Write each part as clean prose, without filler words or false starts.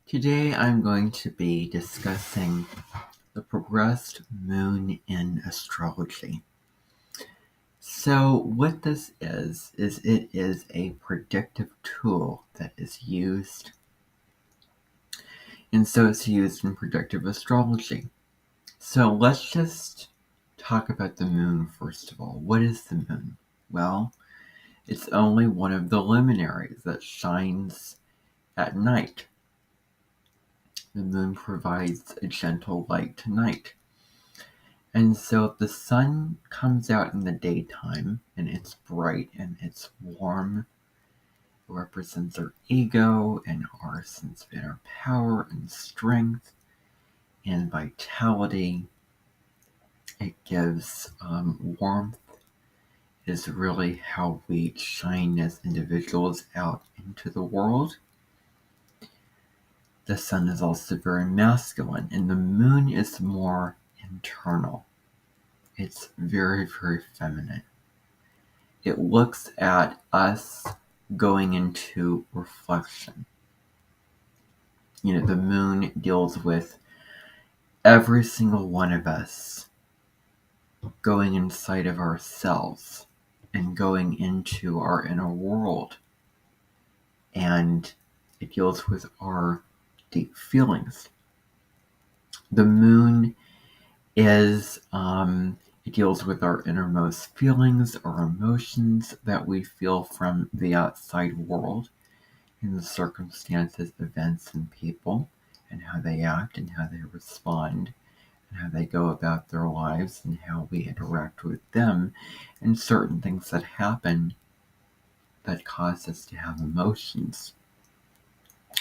Today I'm going to be discussing the progressed moon in astrology. So what this is it is a predictive tool that is used, and so it's used in predictive astrology. So let's just talk about the moon first of all. What is the moon? Well, it's only one of the luminaries that shines at night. The moon provides a gentle light to night. And so if the sun comes out in the daytime and it's bright and it's warm, it represents our ego and our sense of inner power and strength and vitality. It gives warmth. It is really how we shine as individuals out into the world. The sun is also very masculine, and the moon is more internal. It's very, very feminine. It looks at us going into reflection. The moon deals with every single one of us going inside of ourselves and going into our inner world. And it deals with our deep feelings. The moon it deals with our innermost feelings, our emotions that we feel from the outside world, in the circumstances, events, and people, and how they act and how they respond, and how they go about their lives, and how we interact with them, and certain things that happen that cause us to have emotions.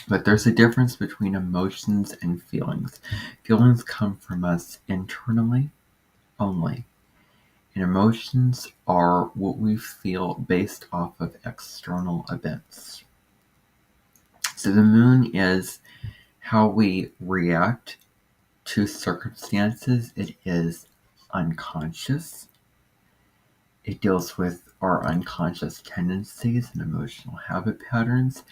But there's a difference between emotions and feelings. Feelings come from us internally only, and emotions are what we feel based off of external events. So the moon is how we react to circumstances. It is unconscious. It deals with our unconscious tendencies and emotional habit patterns.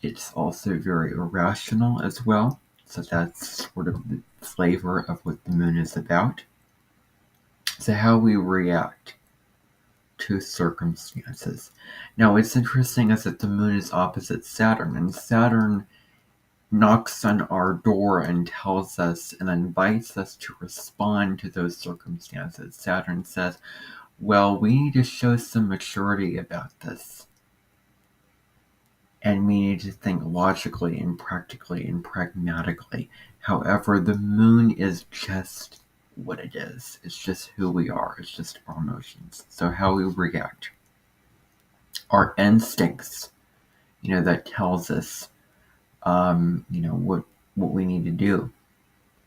It's also very irrational as well. So that's sort of the flavor of what the moon is about. So how we react to circumstances. Now, what's interesting is that the moon is opposite Saturn, and Saturn knocks on our door and tells us and invites us to respond to those circumstances. Saturn says, well, we need to show some maturity about this. And we need to think logically and practically and pragmatically. However, the moon is just what it is. It's just who we are. It's just our emotions. So how we react. Our instincts, that tells us, what we need to do,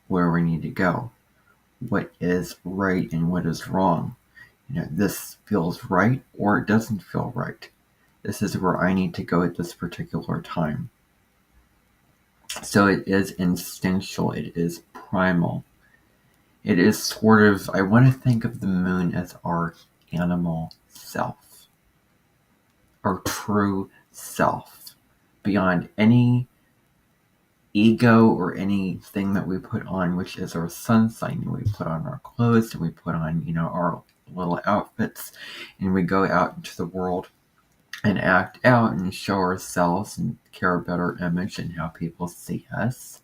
where we need to go, what is right and what is wrong. This feels right or it doesn't feel right. This is where I need to go at this particular time. So it is instinctual. It is primal. It is sort of, I want to think of the moon as our animal self, our true self, beyond any ego or anything that we put on, which is our sun sign. And we put on our clothes and we put on, our little outfits, and we go out into the world and act out and show ourselves and care about our image and how people see us.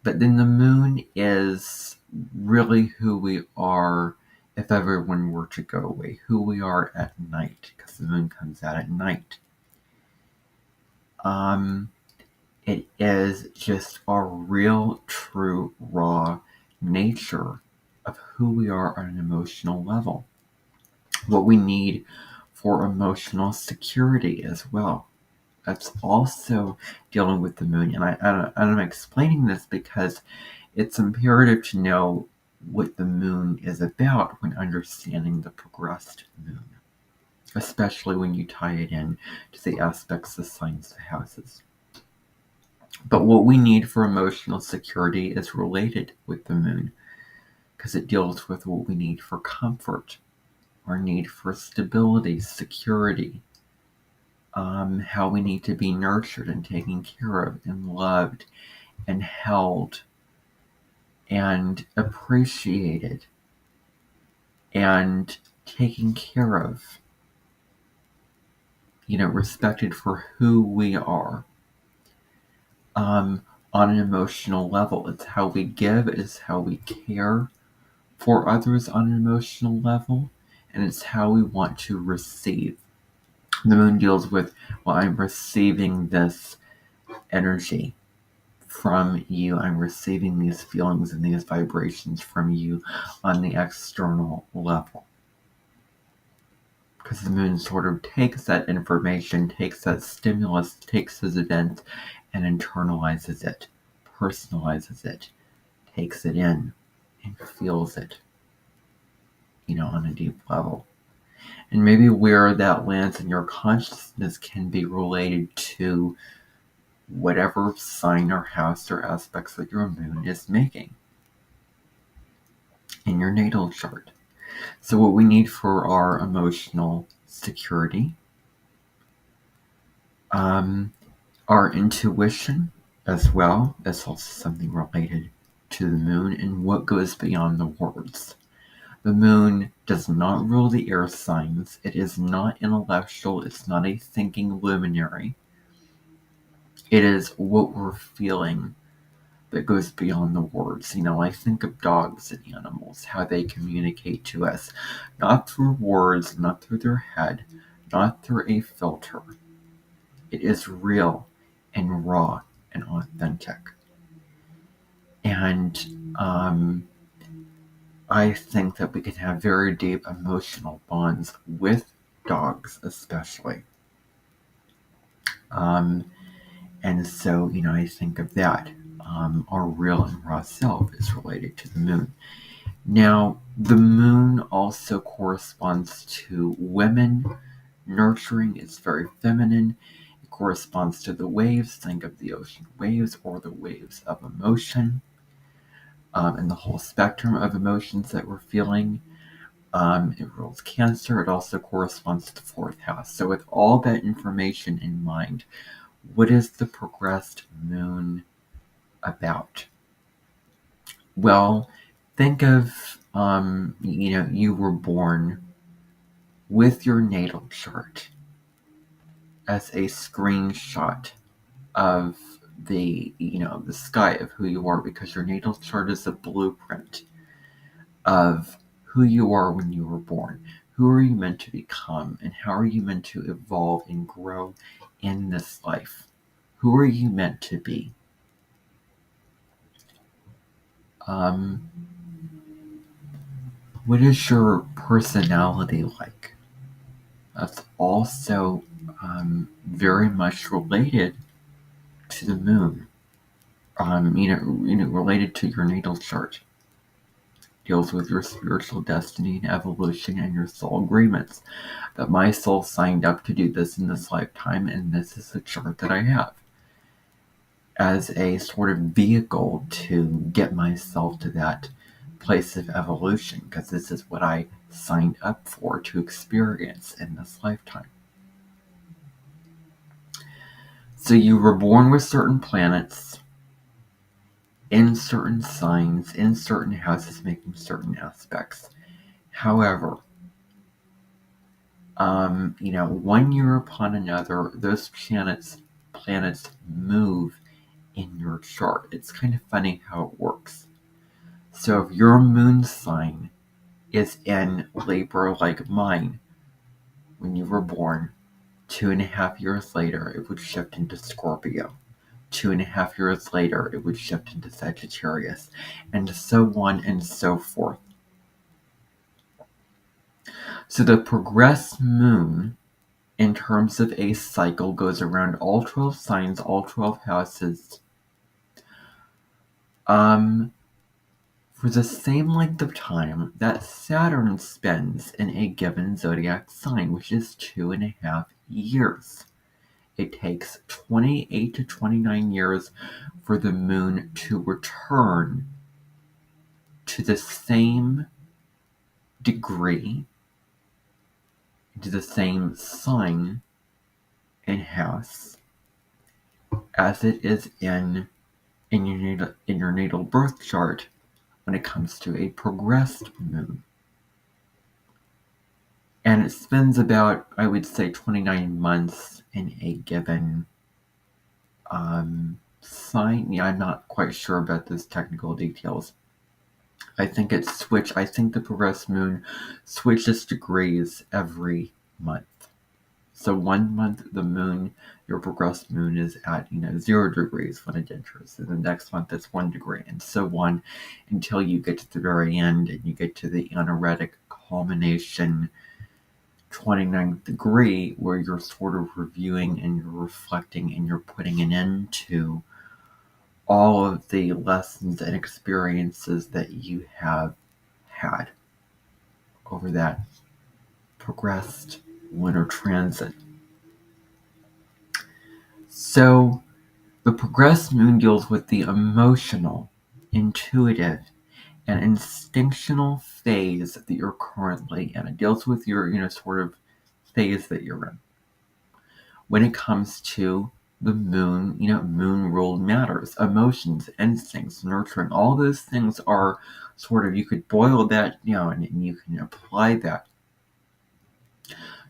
But then the moon is really who we are if everyone were to go away, who we are at night, because the moon comes out at night. It is just our real, true, raw nature of who we are on an emotional level. What we need for emotional security as well. That's also dealing with the moon. And I'm explaining this because it's imperative to know what the moon is about when understanding the progressed moon, especially when you tie it in to the aspects, the signs, the houses. But what we need for emotional security is related with the moon, because it deals with what we need for comfort, our need for stability, security, how we need to be nurtured and taken care of and loved and held and appreciated and taken care of, respected for who we are, on an emotional level. It's how we give, it's how we care for others on an emotional level, and it's how we want to receive. The moon deals with, well, I'm receiving this energy from you. I'm receiving these feelings and these vibrations from you on the external level. Because the moon sort of takes that information, takes that stimulus, takes those events, and internalizes it, personalizes it, takes it in, and feels it, on a deep level. And maybe where that lands in your consciousness can be related to whatever sign or house or aspects that your moon is making in your natal chart. So what we need for our emotional security, our intuition as well, that's also something related to the moon and what goes beyond the words. The moon does not rule the air signs. It is not intellectual. It's not a thinking luminary. It is what we're feeling that goes beyond the words. I think of dogs and animals, how they communicate to us, not through words, not through their head, not through a filter. It is real and raw and authentic. And I think that we can have very deep emotional bonds with dogs, especially. And so, I think of that. Our real and raw self is related to the moon. Now, the moon also corresponds to women. Nurturing is very feminine. It corresponds to the waves. Think of the ocean waves or the waves of emotion, and the whole spectrum of emotions that we're feeling. It rules Cancer. It also corresponds to the fourth house. So with all that information in mind, what is the progressed moon about? Well, think of, you were born with your natal chart as a screenshot of the sky of who you are, because your natal chart is a blueprint of who you are when you were born. Who are you meant to become, and how are you meant to evolve and grow in this life? Who are you meant to be? What is your personality like? That's also very much related to the moon. Related to your natal chart. Deals with your spiritual destiny and evolution and your soul agreements. That my soul signed up to do this in this lifetime, and this is the chart that I have as a sort of vehicle to get myself to that place of evolution, because this is what I signed up for to experience in this lifetime. So you were born with certain planets in certain signs, in certain houses, making certain aspects. However, 1 year upon another, those planets move in your chart. It's kind of funny how it works. So if your moon sign is in Libra like mine when you were born, 2.5 years later, it would shift into Scorpio. 2.5 years later, it would shift into Sagittarius, and so on and so forth. So the progressed moon, in terms of a cycle, goes around all 12 signs, all 12 houses, for the same length of time that Saturn spends in a given zodiac sign, which is 2.5 years. It takes 28 to 29 years for the moon to return to the same degree, to the same sign and house as it is in in your natal birth chart when it comes to a progressed moon. And it spends about, I would say, 29 months in a given sign. Yeah, I'm not quite sure about those technical details. I think the progressed moon switches degrees every month. So 1 month your progressed moon is at 0 degrees when it enters, and the next month it's 1 degree, and so on until you get to the very end and you get to the anaretic culmination 29th degree, where you're sort of reviewing and you're reflecting and you're putting an end to all of the lessons and experiences that you have had over that progressed lunar transit. So the progressed moon deals with the emotional, intuitive, and instinctual phase that you're currently in. It deals with your, sort of phase that you're in. When it comes to the moon, moon ruled matters, emotions, instincts, nurturing, all those things are sort of, you could boil that down and you can apply that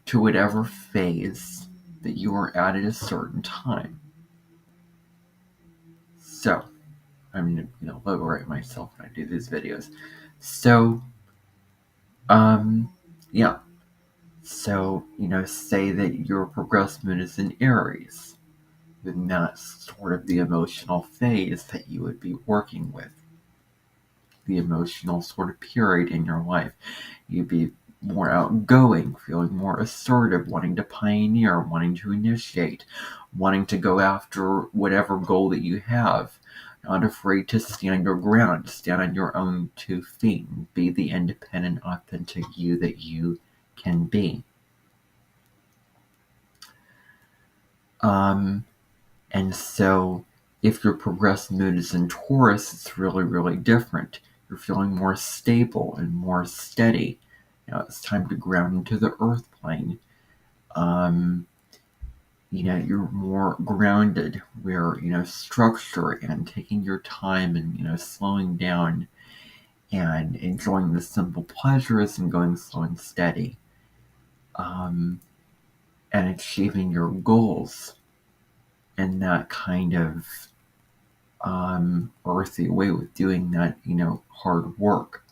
to whatever phase that you are at a certain time. So, I'm going to logo write myself when I do these videos. So, yeah. So, say that your progressed moon is in Aries, then that's sort of the emotional phase that you would be working with. The emotional sort of period in your life. You'd be more outgoing, feeling more assertive, wanting to pioneer, wanting to initiate, wanting to go after whatever goal that you have. Not afraid to stand your ground, stand on your own 2 feet, be the independent, authentic you that you can be. And so if your progressed moon is in Taurus, it's really, really different. You're feeling more stable and more steady. It's time to ground into the earth plane. You're more grounded, where, structure and taking your time and, slowing down and enjoying the simple pleasures and going slow and steady. And achieving your goals in that kind of earthy way, with doing that, hard work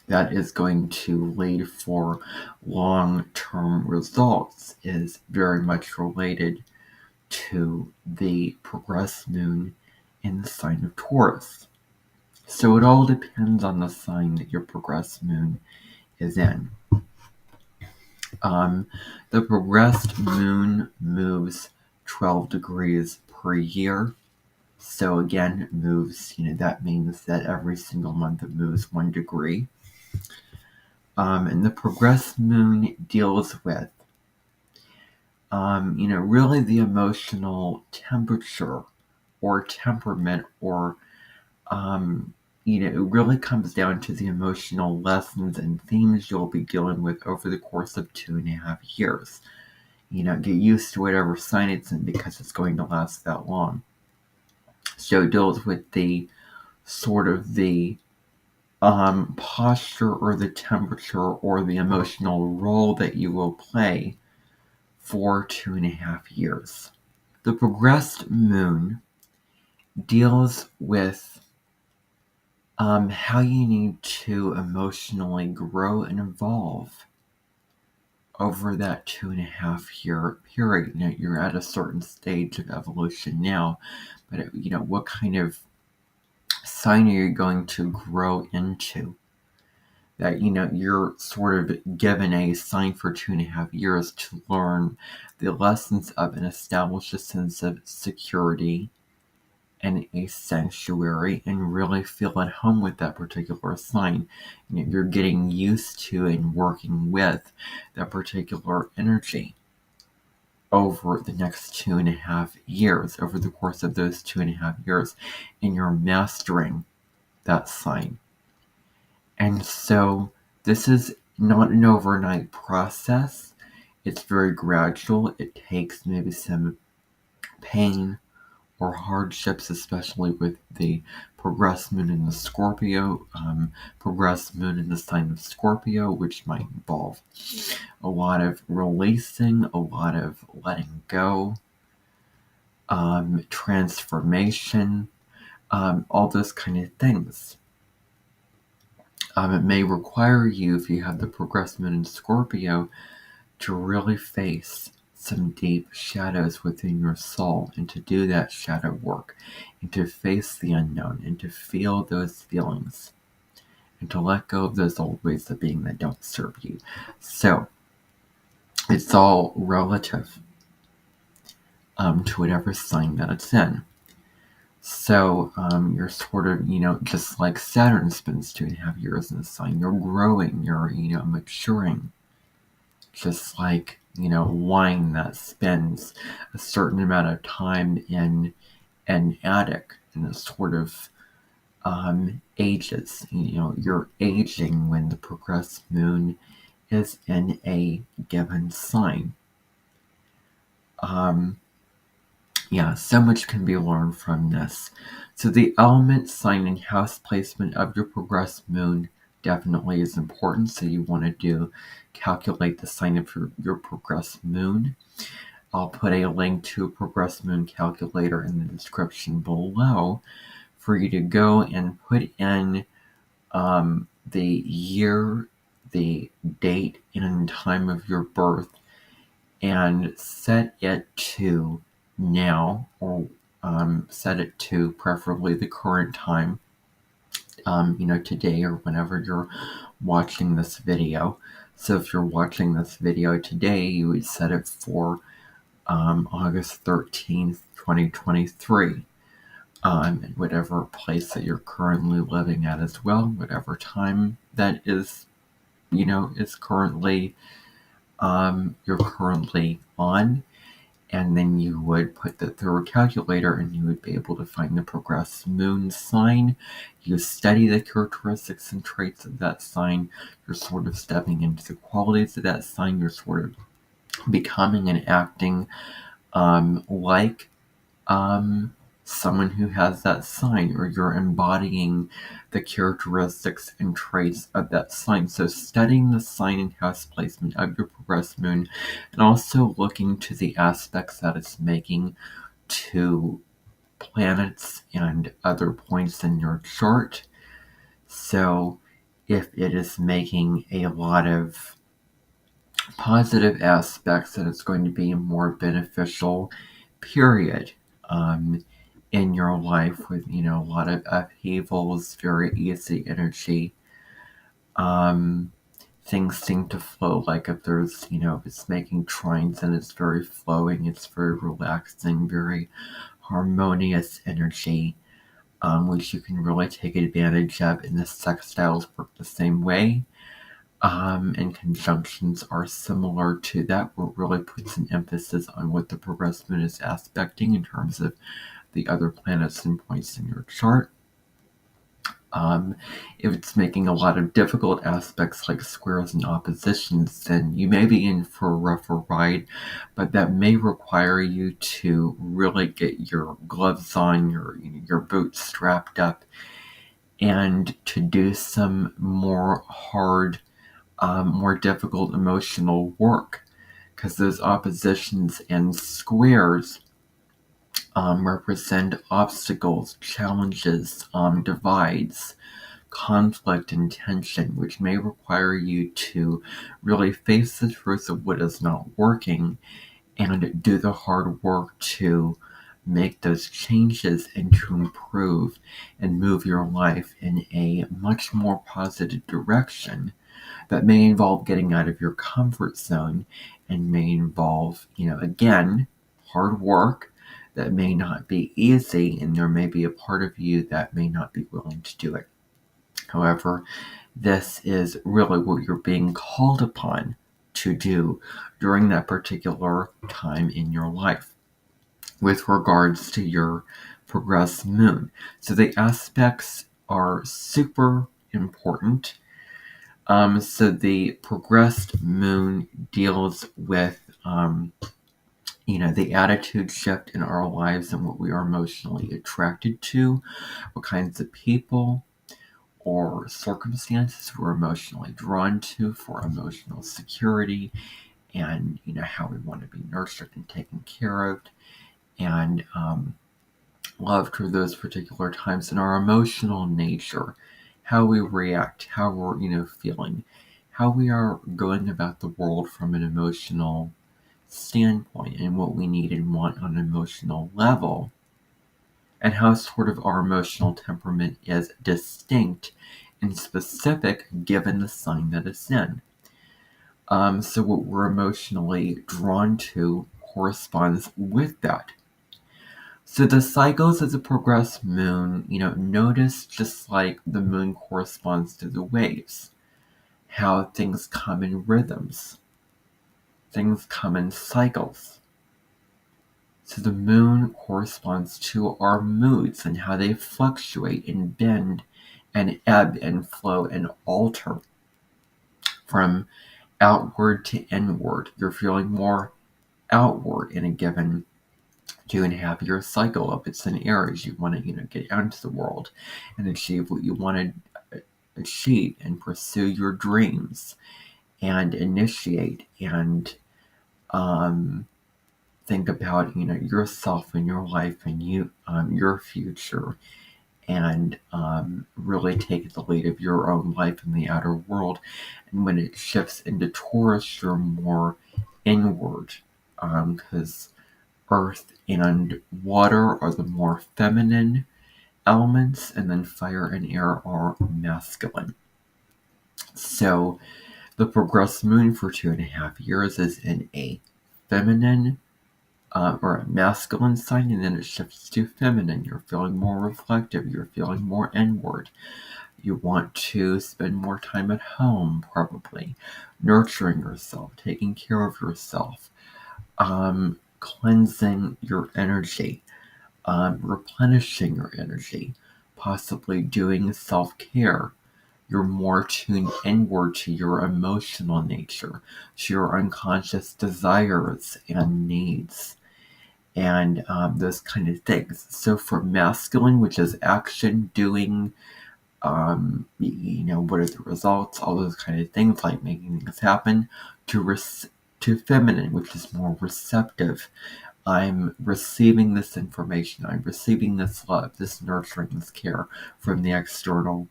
that is going to lead for long-term results, is very much related to the progressed moon in the sign of Taurus. So it all depends on the sign that your progressed moon is in. The progressed moon moves 12 degrees per year. So again, moves, that means that every single month it moves 1 degree. And the progressed moon deals with, really the emotional temperature or temperament, or, it really comes down to the emotional lessons and themes you'll be dealing with over the course of 2.5 years. Get used to whatever sign it's in, because it's going to last that long. So it deals with the sort of the posture or the temperature or the emotional role that you will play for 2.5 years. The progressed moon deals with how you need to emotionally grow and evolve over that 2.5 year period. You're at a certain stage of evolution now, but what kind of sign are you going to grow into? That you're sort of given a sign for 2.5 years to learn the lessons of and establish a sense of security and a sanctuary, and really feel at home with that particular sign. You're getting used to and working with that particular energy over the next 2.5 years, over the course of those 2.5 years, and you're mastering that sign. And so this is not an overnight process. It's very gradual. It takes maybe some pain, or hardships, especially with the progressed moon in the Scorpio, progressed moon in the sign of Scorpio, which might involve a lot of releasing, a lot of letting go, transformation, all those kind of things. It may require you, if you have the progressed moon in Scorpio, to really face some deep shadows within your soul, and to do that shadow work, and to face the unknown, and to feel those feelings, and to let go of those old ways of being that don't serve you. So it's all relative to whatever sign that it's in. So you're sort of, just like Saturn spends 2.5 years in the sign, you're growing, you're, maturing. Just like, wine that spends a certain amount of time in an attic, and it sort of ages. You're aging when the progressed moon is in a given sign. So much can be learned from this. So the element, sign, and house placement of your progressed moon definitely is important. So you want to calculate the sign of your progressed moon. I'll put a link to a progressed moon calculator in the description below for you to go and put in the year, the date, and time of your birth, and set it to now, or set it to preferably the current time, today or whenever you're watching this video. So if you're watching this video today, you would set it for August 13th, 2023, in whatever place that you're currently living at as well, whatever time that is, is currently, you're currently on. And then you would put that through a calculator, and you would be able to find the progressed moon sign. You study the characteristics and traits of that sign. You're sort of stepping into the qualities of that sign. You're sort of becoming and acting like someone who has that sign, or you're embodying the characteristics and traits of that sign. So studying the sign and house placement of your progressed moon, and also looking to the aspects that it's making to planets and other points in your chart. So if it is making a lot of positive aspects, then it's going to be a more beneficial period in your life, with a lot of upheavals, very easy energy. Things seem to flow, like if there's, if it's making trines, and it's very flowing, it's very relaxing, very harmonious energy, which you can really take advantage of. And the sextiles work the same way. And conjunctions are similar to that, where it really puts an emphasis on what the progressed moon is aspecting in terms of the other planets and points in your chart. If it's making a lot of difficult aspects like squares and oppositions, then you may be in for a rougher ride, but that may require you to really get your gloves on, your boots strapped up, and to do some more hard, more difficult emotional work, because those oppositions and squares represent obstacles, challenges, divides, conflict, and tension, which may require you to really face the truth of what is not working, and do the hard work to make those changes, and to improve and move your life in a much more positive direction. That may involve getting out of your comfort zone, and may involve, again, hard work that may not be easy, and there may be a part of you that may not be willing to do it. However, this is really what you're being called upon to do during that particular time in your life with regards to your progressed moon. So the aspects are super important. So the progressed moon deals with the attitude shift in our lives and what we are emotionally attracted to, what kinds of people or circumstances we're emotionally drawn to for emotional security, and how we want to be nurtured and taken care of and loved through those particular times, in our emotional nature, how we react, how we're feeling, how we are going about the world from an emotional standpoint, and what we need and want on an emotional level, and how sort of our emotional temperament is distinct and specific given the sign that it's in. So what we're emotionally drawn to corresponds with that. So the cycles of the progressed moon, notice just like the moon corresponds to the waves, how things come in rhythms, things come in cycles. So the moon corresponds to our moods and how they fluctuate and bend and ebb and flow and alter from outward to inward. You're feeling more outward in a given 2.5 year cycle. If it's in Aries, you want to get out into the world and achieve what you want to achieve and pursue your dreams and initiate and think about yourself and your life and your future, and really take the lead of your own life in the outer world. And when it shifts into Taurus, you're more inward, because earth and water are the more feminine elements, and then fire and air are masculine. So the progressed moon for 2.5 years is in a feminine or a masculine sign, and then it shifts to feminine. You're feeling more reflective. You're feeling more inward. You want to spend more time at home, probably nurturing yourself, taking care of yourself, cleansing your energy, replenishing your energy, possibly doing self-care. You're more tuned inward to your emotional nature, to your unconscious desires and needs, and those kind of things. So for masculine, which is action, doing, what are the results, all those kind of things, like making things happen, to feminine, which is more receptive. I'm receiving this information, I'm receiving this love, this nurturing, this care from the external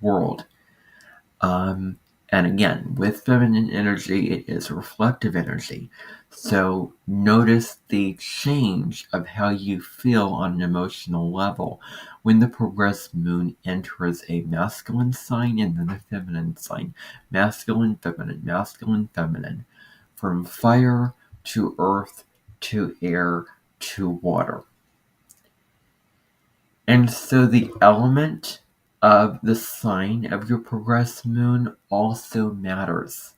world. And again, with feminine energy, it is reflective energy. So notice the change of how you feel on an emotional level when the progressed moon enters a masculine sign and then a feminine sign. Masculine, feminine. From fire to earth to air to water. And so the element of the sign of your progressed moon also matters.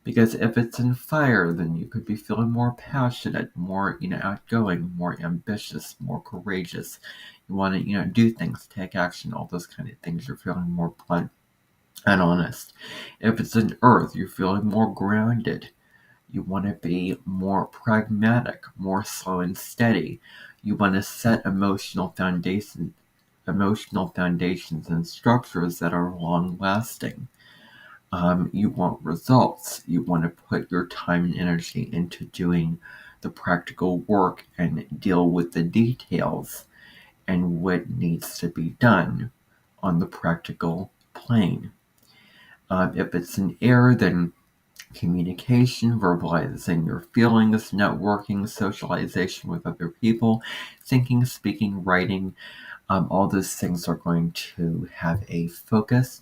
Because if it's in fire, then you could be feeling more passionate, more, outgoing, more ambitious, more courageous. You want to, do things, take action, all those kind of things. You're feeling more blunt and honest. If it's in earth, you're feeling more grounded. You want to be more pragmatic, more slow and steady. You want to set emotional foundations and structures that are long lasting. You want results. You want to put your time and energy into doing the practical work and deal with the details and what needs to be done on the practical plane. If it's an air, then communication, verbalizing your feelings, networking, socialization with other people, thinking, speaking, writing, all those things are going to have a focus.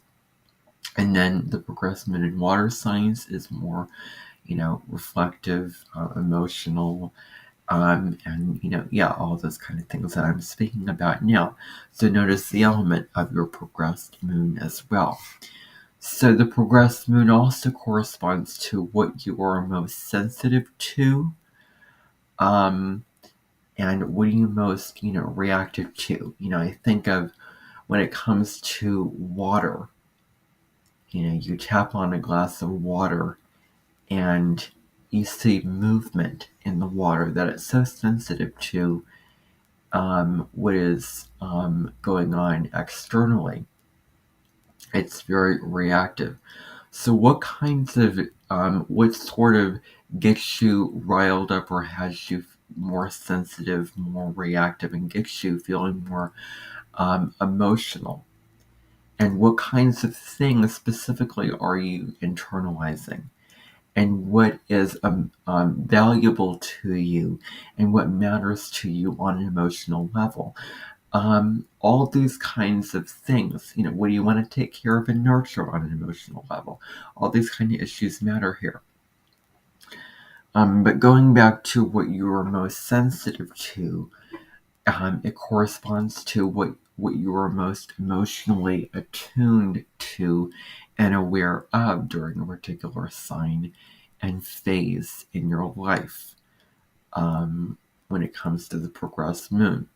And then the progressed moon in water signs is more, reflective, emotional, and, all those kind of things that I'm speaking about now. So notice the element of your progressed moon as well. So the progressed moon also corresponds to what you are most sensitive to, and what are you most, reactive to. I think of when it comes to water, you tap on a glass of water and you see movement in the water, that it's so sensitive to what is going on externally. It's very reactive. So what sort of gets you riled up or has you more sensitive, more reactive, and gets you feeling more emotional? And what kinds of things specifically are you internalizing? And what is valuable to you, and what matters to you on an emotional level? All these kinds of things, what do you want to take care of and nurture on an emotional level? All these kind of issues matter here. But going back to what you are most sensitive to, it corresponds to what you are most emotionally attuned to and aware of during a particular sign and phase in your life when it comes to the progressed moon.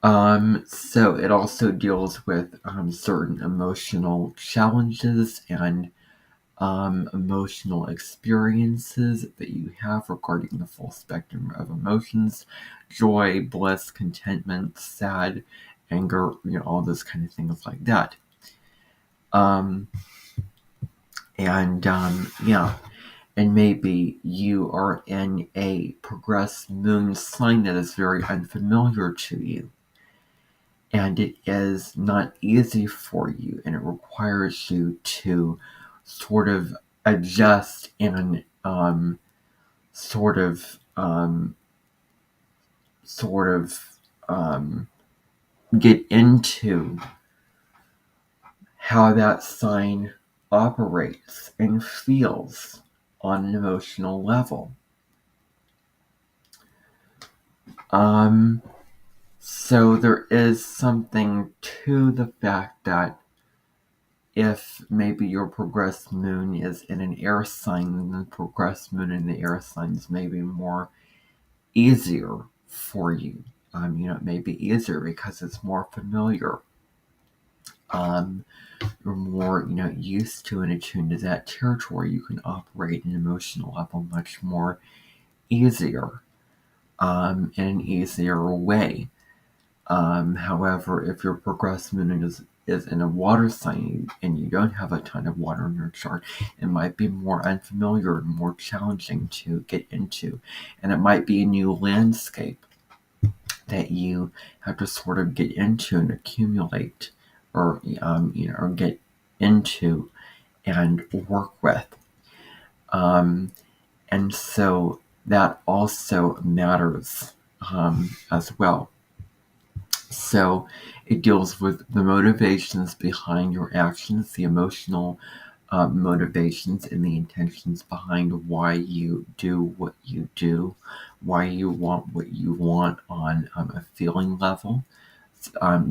So it also deals with certain emotional challenges and emotional experiences that you have regarding the full spectrum of emotions: joy, bliss, contentment, sad, anger, all those kind of things like that. And maybe you are in a progressed moon sign that is very unfamiliar to you, and it is not easy for you, and it requires you to sort of adjust and sort of get into how that sign operates and feels on an emotional level. So there is something to the fact that if maybe your progressed moon is in an air sign, then the progressed moon in the air signs may be more easier for you. It may be easier because it's more familiar. You're more, used to and attuned to that territory. You can operate an emotional level much more easier, in an easier way. However, if your progressed moon is in a water sign and you don't have a ton of water in your chart, it might be more unfamiliar and more challenging to get into. And it might be a new landscape that you have to sort of get into and accumulate, or or get into and work with. And so that also matters as well. So it deals with the motivations behind your actions, the emotional motivations and the intentions behind why you do what you do, why you want what you want on a feeling level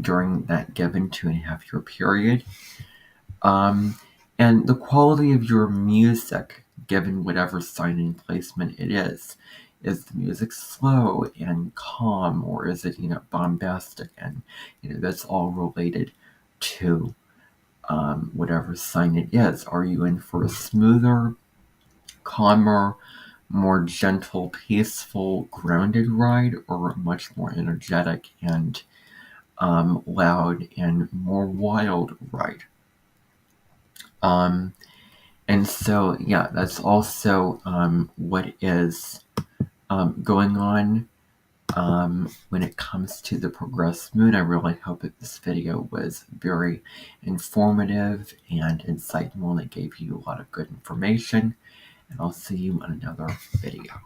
during that given 2.5 year period. And the quality of your music, given whatever sign and placement it is. Is the music slow and calm, or is it, bombastic? And, that's all related to whatever sign it is. Are you in for a smoother, calmer, more gentle, peaceful, grounded ride, or a much more energetic and loud and more wild ride? And so, that's also what is going on when it comes to the progressed moon. I really hope that this video was very informative and insightful, and it gave you a lot of good information. And I'll see you in another video.